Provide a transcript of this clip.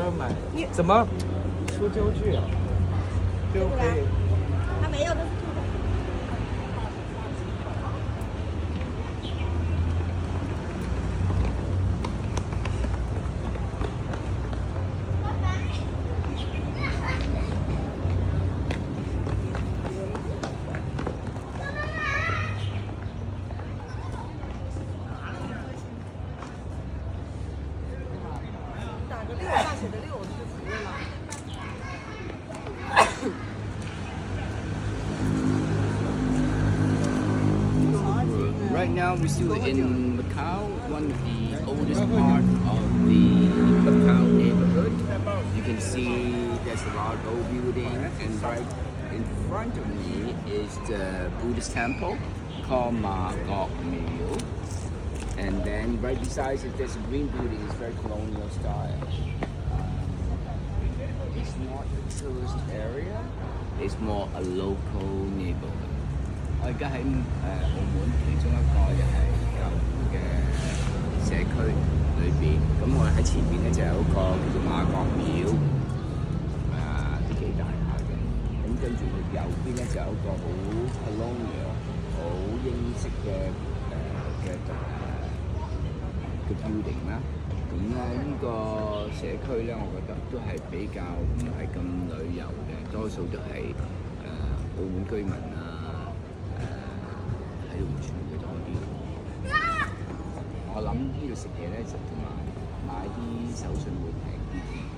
要买？怎么出纠剧啊？就可以。他没有，他是兔子。打个六，大写的六是服了吗？ Right now we're still in Macau, one of the oldest part of the Macau neighborhood. You can see there's a lot of old buildings, and right in front of me is the Buddhist temple called Ma Gok Mill. And then right beside it there's a green building, it's very colonial style. It's not a tourist area, it's more a local neighborhood. 我而家喺澳門其中一個又係舊嘅社區裏邊，咁我喺前面咧就有一個叫做馬國廟，都幾大下嘅。咁跟住佢右邊咧就有一個好 colonial、好英式嘅 building 啦。咁咧呢個社區咧，我覺得都係比較唔係咁旅遊嘅，多數都係澳門居民啊。 喺度住嘅多啲，我諗呢度食嘢咧，就同埋買啲手信會平啲。